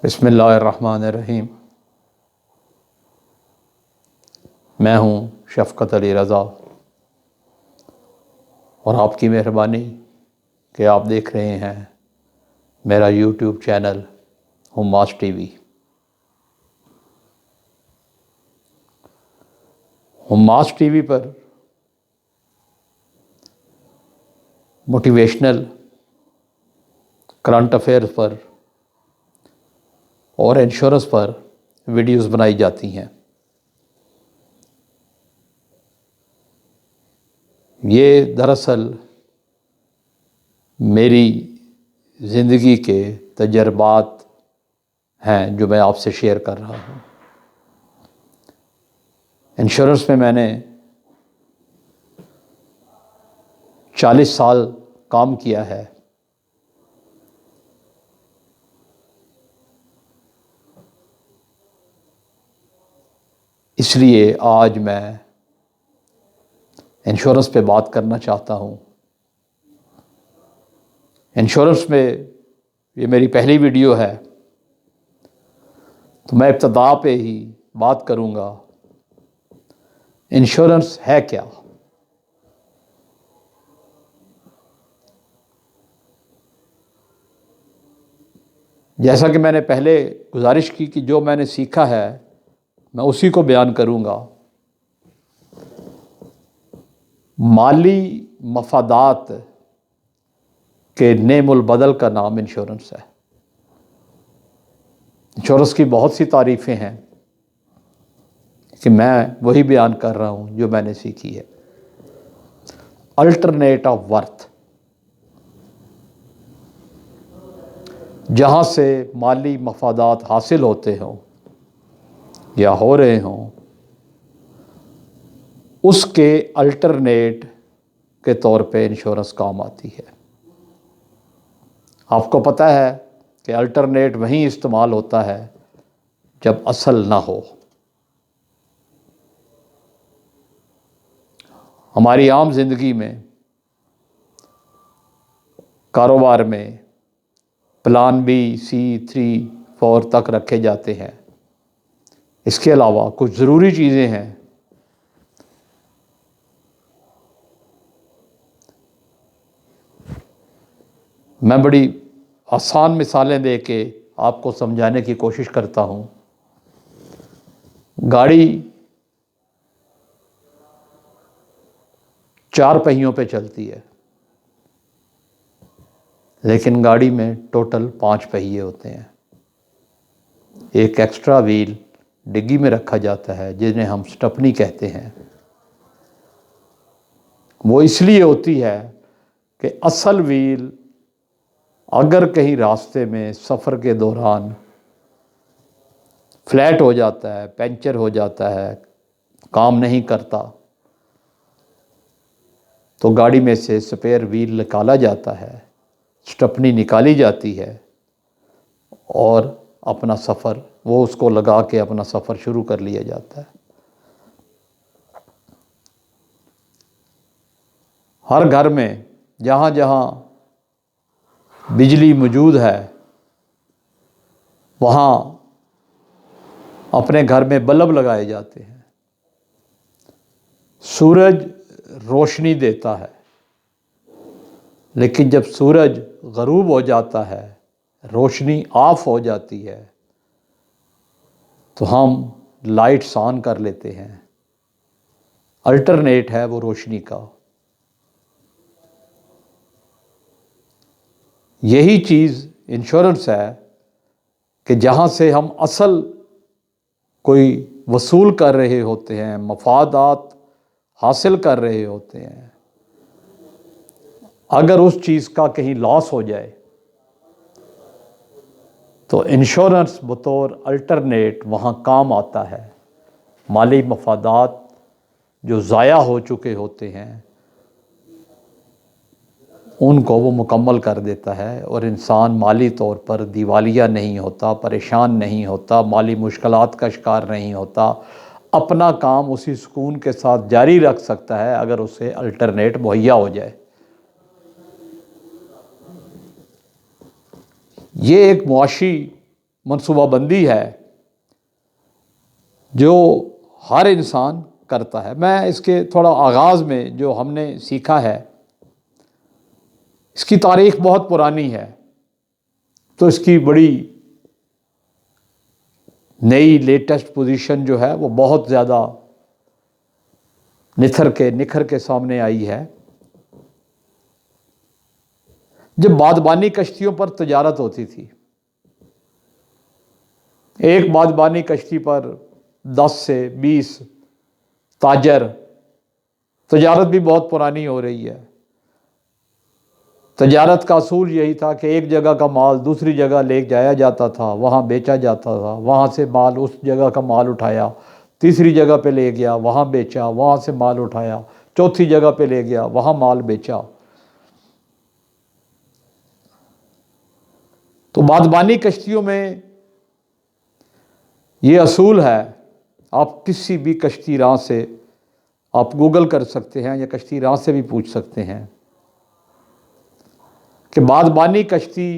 بسم اللہ الرحمن الرحیم۔ میں ہوں شفقت علی رضا، اور آپ کی مہربانی کہ آپ دیکھ رہے ہیں میرا YouTube channel Hamas T V. Hamas T V پر موٹیویشنل، کرنٹ افیئرز پر اور انشورنس پر ویڈیوز بنائی جاتی ہیں۔ یہ دراصل میری زندگی کے تجربات ہیں جو میں آپ سے شیئر کر رہا ہوں۔ انشورنس میں میں نے 40 سال کام کیا ہے۔ اس لیے آج میں انشورنس پہ بات کرنا چاہتا ہوں۔ انشورنس میں یہ میری پہلی ویڈیو ہے، تو میں ابتدا پہ ہی بات کروں گا انشورنس ہے کیا۔ جیسا کہ میں نے پہلے گزارش کی کہ جو میں نے سیکھا ہے میں اسی کو بیان کروں گا۔ مالی مفادات کے نعم البدل کا نام انشورنس ہے۔ انشورنس کی بہت سی تعریفیں ہیں کہ میں وہی بیان کر رہا ہوں جو میں نے سیکھی ہے۔ الٹرنیٹ آف ورتھ، جہاں سے مالی مفادات حاصل ہوتے ہوں یا ہو رہے ہوں، اس کے الٹرنیٹ کے طور پہ انشورنس کام آتی ہے۔ آپ کو پتہ ہے کہ الٹرنیٹ وہیں استعمال ہوتا ہے جب اصل نہ ہو۔ ہماری عام زندگی میں، کاروبار میں پلان بی، سی، 3، 4 تک رکھے جاتے ہیں۔ اس کے علاوہ کچھ ضروری چیزیں ہیں میں بڑی آسان مثالیں دے کے آپ کو سمجھانے کی کوشش کرتا ہوں۔ گاڑی 4 پہیوں پہ چلتی ہے، لیکن گاڑی میں ٹوٹل 5 پہیے ہوتے ہیں۔ ایک ایکسٹرا وہیل ڈگی میں رکھا جاتا ہے جنہیں ہم سٹپنی کہتے ہیں۔ وہ اس لیے ہوتی ہے کہ اصل وہیل اگر کہیں راستے میں سفر کے دوران فلیٹ ہو جاتا ہے، پنچر ہو جاتا ہے، کام نہیں کرتا، تو گاڑی میں سے سپیئر وہیل نکالا جاتا ہے، سٹپنی نکالی جاتی ہے، اور اپنا سفر وہ اس کو لگا کے اپنا سفر شروع کر لیا جاتا ہے۔ ہر گھر میں جہاں جہاں بجلی موجود ہے، وہاں اپنے گھر میں بلب لگائے جاتے ہیں۔ سورج روشنی دیتا ہے، لیکن جب سورج غروب ہو جاتا ہے، روشنی آف ہو جاتی ہے، تو ہم لائٹس آن کر لیتے ہیں۔ الٹرنیٹ ہے وہ روشنی کا۔ یہی چیز انشورنس ہے کہ جہاں سے ہم اصل کوئی وصول کر رہے ہوتے ہیں، مفادات حاصل کر رہے ہوتے ہیں، اگر اس چیز کا کہیں لاس ہو جائے تو انشورنس بطور الٹرنیٹ وہاں کام آتا ہے۔ مالی مفادات جو ضائع ہو چکے ہوتے ہیں ان کو وہ مکمل کر دیتا ہے، اور انسان مالی طور پر دیوالیہ نہیں ہوتا، پریشان نہیں ہوتا، مالی مشکلات کا شکار نہیں ہوتا، اپنا کام اسی سکون کے ساتھ جاری رکھ سکتا ہے اگر اسے الٹرنیٹ مہیا ہو جائے۔ یہ ایک معاشی منصوبہ بندی ہے جو ہر انسان کرتا ہے۔ میں اس کے تھوڑا آغاز میں جو ہم نے سیکھا ہے، اس کی تاریخ بہت پرانی ہے، تو اس کی بڑی نئی لیٹسٹ پوزیشن جو ہے وہ بہت زیادہ نکھر کے سامنے آئی ہے۔ جب بادبانی کشتیوں پر تجارت ہوتی تھی، ایک بادبانی کشتی پر 10 سے 20 تاجر، تجارت بھی بہت پرانی ہو رہی ہے۔ تجارت کا اصول یہی تھا کہ ایک جگہ کا مال دوسری جگہ لے جایا جاتا تھا، وہاں بیچا جاتا تھا، وہاں سے مال، اس جگہ کا مال اٹھایا، تیسری جگہ پہ لے گیا، وہاں بیچا، وہاں سے مال اٹھایا، چوتھی جگہ پہ لے گیا، وہاں مال بیچا۔ تو بادبانی کشتیوں میں یہ اصول ہے، آپ کسی بھی کشتی راں سے آپ گوگل کر سکتے ہیں یا کشتی راں سے بھی پوچھ سکتے ہیں کہ بادبانی کشتی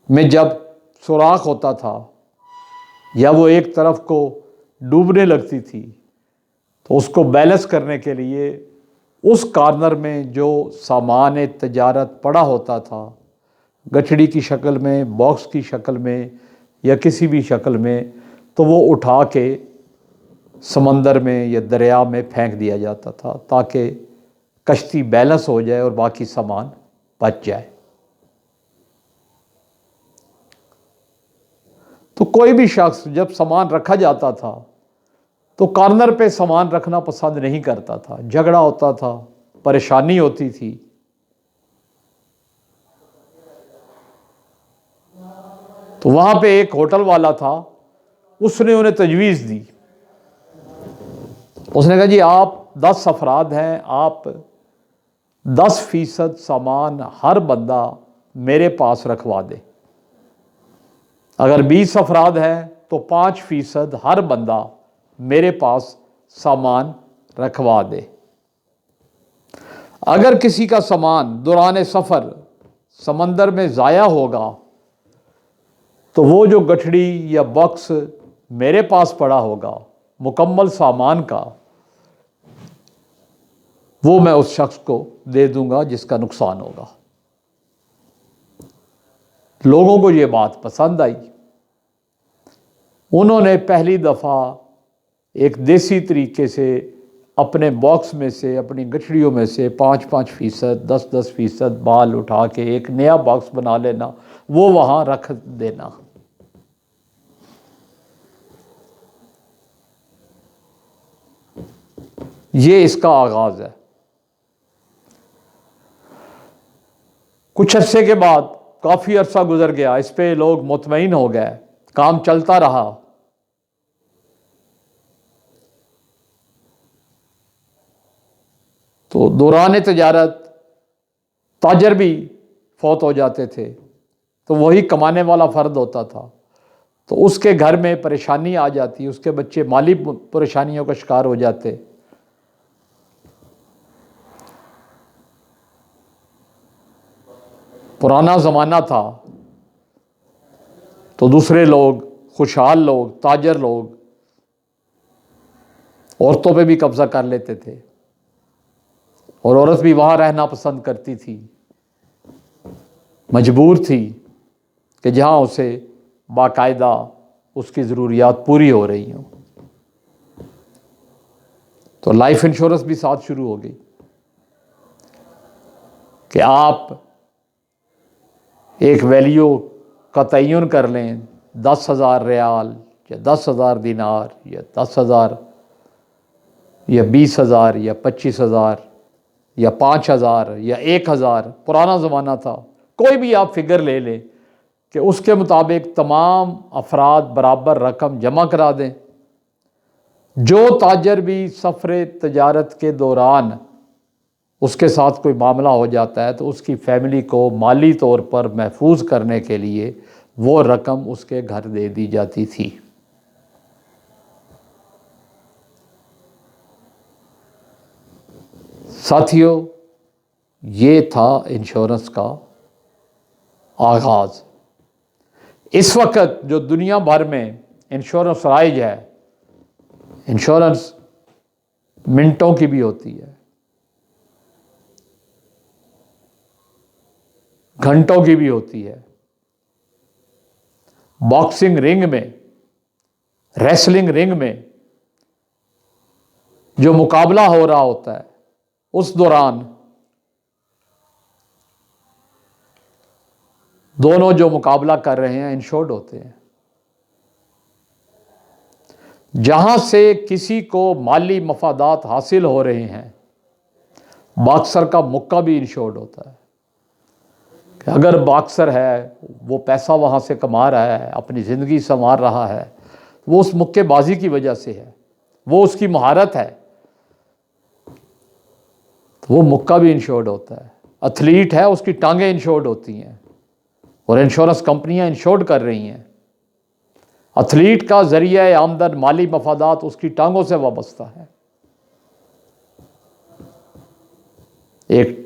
میں جب سوراخ ہوتا تھا یا وہ ایک طرف کو ڈوبنے لگتی تھی تو اس کو بیلنس کرنے کے لیے اس کارنر میں جو سامان تجارت پڑا ہوتا تھا، گٹھڑی کی شکل میں، باکس کی شکل میں یا کسی بھی شکل میں، تو وہ اٹھا کے سمندر میں یا دریا میں پھینک دیا جاتا تھا تاکہ کشتی بیلنس ہو جائے اور باقی سامان بچ جائے۔ تو کوئی بھی شخص جب سامان رکھا جاتا تھا تو کارنر پہ سامان رکھنا پسند نہیں کرتا تھا، جھگڑا ہوتا تھا، پریشانی ہوتی تھی۔ تو وہاں پہ ایک ہوٹل والا تھا، اس نے انہیں تجویز دی، اس نے کہا جی آپ 10 افراد ہیں، آپ 10% سامان ہر بندہ میرے پاس رکھوا دے۔ اگر 20 افراد ہیں تو 5% ہر بندہ میرے پاس سامان رکھوا دے۔ اگر کسی کا سامان دوران سفر سمندر میں ضائع ہوگا تو وہ جو گٹھڑی یا باکس میرے پاس پڑا ہوگا مکمل سامان کا، وہ میں اس شخص کو دے دوں گا جس کا نقصان ہوگا۔ لوگوں کو یہ بات پسند آئی، انہوں نے پہلی دفعہ ایک دیسی طریقے سے اپنے باکس میں سے، اپنی گٹھڑیوں میں سے 5% 10% مال اٹھا کے ایک نیا باکس بنا لینا، وہ وہاں رکھ دینا۔ یہ اس کا آغاز ہے۔ کچھ عرصے کے بعد، کافی عرصہ گزر گیا، اس پہ لوگ مطمئن ہو گئے، کام چلتا رہا۔ تو دوران تجارت تاجر بھی فوت ہو جاتے تھے تو وہی کمانے والا فرد ہوتا تھا، تو اس کے گھر میں پریشانی آ جاتی، اس کے بچے مالی پریشانیوں کا شکار ہو جاتے۔ پرانا زمانہ تھا تو دوسرے لوگ، خوشحال لوگ، تاجر لوگ عورتوں پہ بھی قبضہ کر لیتے تھے، اور عورت بھی وہاں رہنا پسند کرتی تھی، مجبور تھی کہ جہاں اسے باقاعدہ اس کی ضروریات پوری ہو رہی ہوں۔ تو لائف انشورنس بھی ساتھ شروع ہو گئی کہ آپ ایک ویلیو کا تعین کر لیں، 10,000 ریال یا 10,000 دینار یا 10,000 یا 20,000 یا 25,000 یا 5,000 یا 1,000، پرانا زمانہ تھا، کوئی بھی آپ فگر لے لیں کہ اس کے مطابق تمام افراد برابر رقم جمع کرا دیں۔ جو تاجر بھی سفر تجارت کے دوران اس کے ساتھ کوئی معاملہ ہو جاتا ہے تو اس کی فیملی کو مالی طور پر محفوظ کرنے کے لیے وہ رقم اس کے گھر دے دی جاتی تھی۔ ساتھیو، یہ تھا انشورنس کا آغاز۔ اس وقت جو دنیا بھر میں انشورنس رائج ہے، انشورنس منٹوں کی بھی ہوتی ہے، گھنٹوں کی بھی ہوتی ہے۔ باکسنگ رنگ میں، ریسلنگ رنگ میں جو مقابلہ ہو رہا ہوتا ہے، اس دوران دونوں جو مقابلہ کر رہے ہیں انشورڈ ہوتے ہیں۔ جہاں سے کسی کو مالی مفادات حاصل ہو رہے ہیں، باکسر کا مکہ بھی انشورڈ ہوتا ہے کہ اگر باکسر ہے، وہ پیسہ وہاں سے کما رہا ہے، اپنی زندگی سنوار رہا ہے، وہ اس مکے بازی کی وجہ سے ہے، وہ اس کی مہارت ہے، وہ مکہ بھی انشورڈ ہوتا ہے۔ ایتھلیٹ ہے، اس کی ٹانگیں انشورڈ ہوتی ہیں اور انشورنس کمپنیاں انشورڈ کر رہی ہیں۔ ایتھلیٹ کا ذریعہ آمدن، مالی مفادات اس کی ٹانگوں سے وابستہ ہے۔ ایک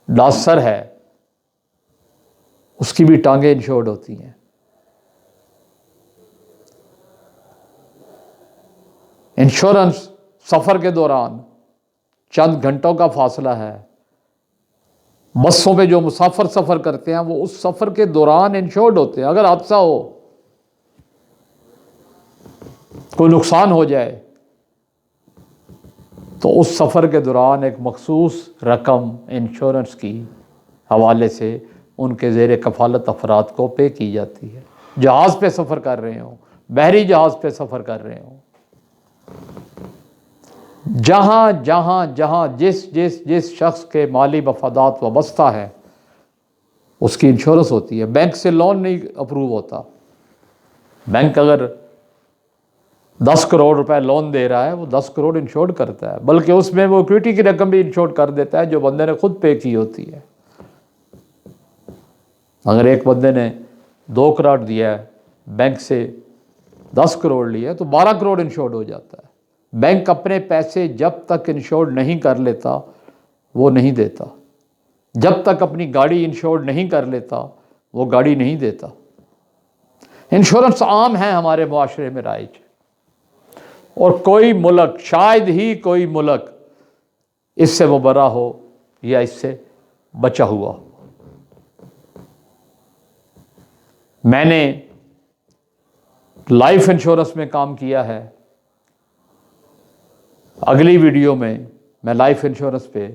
ڈانسر ہے، اس کی بھی ٹانگیں انشورڈ ہوتی ہیں۔ انشورنس سفر کے دوران چند گھنٹوں کا فاصلہ ہے، بسوں پہ جو مسافر سفر کرتے ہیں وہ اس سفر کے دوران انشورڈ ہوتے ہیں۔ اگر حادثہ ہو، کوئی نقصان ہو جائے، تو اس سفر کے دوران ایک مخصوص رقم انشورنس کی حوالے سے ان کے زیر کفالت افراد کو پے کی جاتی ہے۔ جہاز پہ سفر کر رہے ہوں، بحری جہاز پہ سفر کر رہے ہوں، جہاں جہاں جہاں جس شخص کے مالی مفادات وابستہ ہیں، اس کی انشورنس ہوتی ہے۔ بینک سے لون نہیں اپروو ہوتا۔ بینک اگر 10 کروڑ روپے لون دے رہا ہے، وہ 10 کروڑ انشورڈ کرتا ہے، بلکہ اس میں وہ اکویٹی کی رقم بھی انشورڈ کر دیتا ہے جو بندے نے خود پے کی ہوتی ہے۔ اگر ایک بندے نے 2 کروڑ دیا ہے، بینک سے 10 کروڑ لیا ہے، تو 12 کروڑ انشورڈ ہو جاتا ہے۔ بینک اپنے پیسے جب تک انشورڈ نہیں کر لیتا وہ نہیں دیتا، جب تک اپنی گاڑی انشورڈ نہیں کر لیتا وہ گاڑی نہیں دیتا۔ انشورنس عام ہے ہمارے معاشرے میں رائج، اور کوئی ملک، شاید ہی کوئی ملک اس سے مبرا ہو یا اس سے بچا ہوا ہو۔ میں نے لائف انشورنس میں کام کیا ہے۔ اگلی ویڈیو میں لائف انشورنس پہ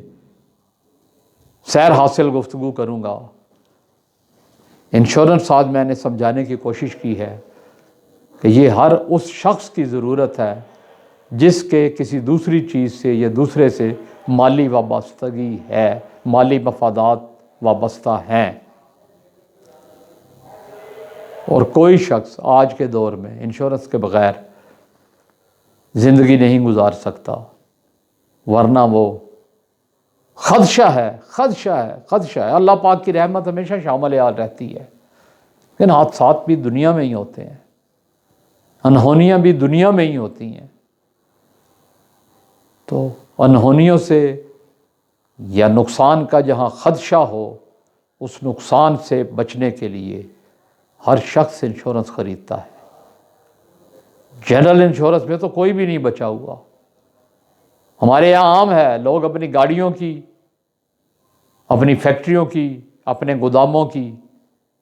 سیر حاصل گفتگو کروں گا۔ انشورنس آج میں نے سمجھانے کی کوشش کی ہے کہ یہ ہر اس شخص کی ضرورت ہے جس کے کسی دوسری چیز سے یا دوسرے سے مالی وابستگی ہے، مالی مفادات وابستہ ہیں، اور کوئی شخص آج کے دور میں انشورنس کے بغیر زندگی نہیں گزار سکتا، ورنہ وہ خدشہ ہے۔ اللہ پاک کی رحمت ہمیشہ شامل حال رہتی ہے، لیکن حادثات بھی دنیا میں ہی ہوتے ہیں، انہونیاں بھی دنیا میں ہی ہوتی ہیں۔ تو انہونیوں سے یا نقصان کا جہاں خدشہ ہو، اس نقصان سے بچنے کے لیے ہر شخص انشورنس خریدتا ہے۔ جنرل انشورنس میں تو کوئی بھی نہیں بچا ہوا۔ ہمارے یہاں عام ہے، لوگ اپنی گاڑیوں کی، اپنی فیکٹریوں کی، اپنے گوداموں کی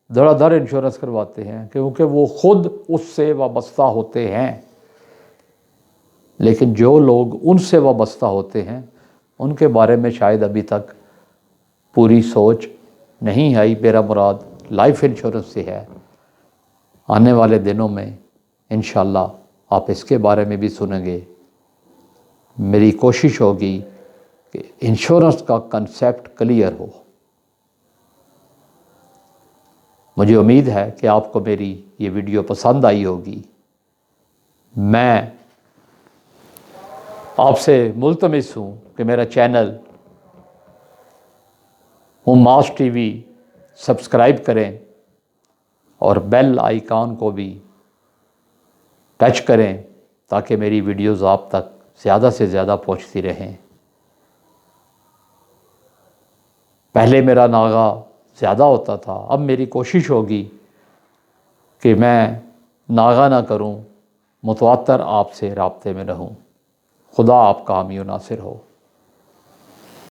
دھڑا دھڑ انشورنس کرواتے ہیں کیونکہ وہ خود اس سے وابستہ ہوتے ہیں۔ لیکن جو لوگ ان سے وابستہ ہوتے ہیں ان کے بارے میں شاید ابھی تک پوری سوچ نہیں آئی۔ میرا مراد لائف انشورنس سے ہے۔ آنے والے دنوں میں انشاءاللہ آپ اس کے بارے میں بھی سنیں گے۔ میری کوشش ہوگی کہ انشورنس کا کنسیپٹ کلیئر ہو۔ مجھے امید ہے کہ آپ کو میری یہ ویڈیو پسند آئی ہوگی۔ میں آپ سے ملتمس ہوں کہ میرا چینل اماس ٹی وی سبسکرائب کریں اور بیل آئیکن کو بھی ٹچ کریں تاکہ میری ویڈیوز آپ تک زیادہ سے زیادہ پہنچتی رہیں۔ پہلے میرا ناغہ زیادہ ہوتا تھا، اب میری کوشش ہوگی کہ میں ناغہ نہ کروں، متواتر آپ سے رابطے میں رہوں۔ خدا آپ کا حامی و ناصر ہو۔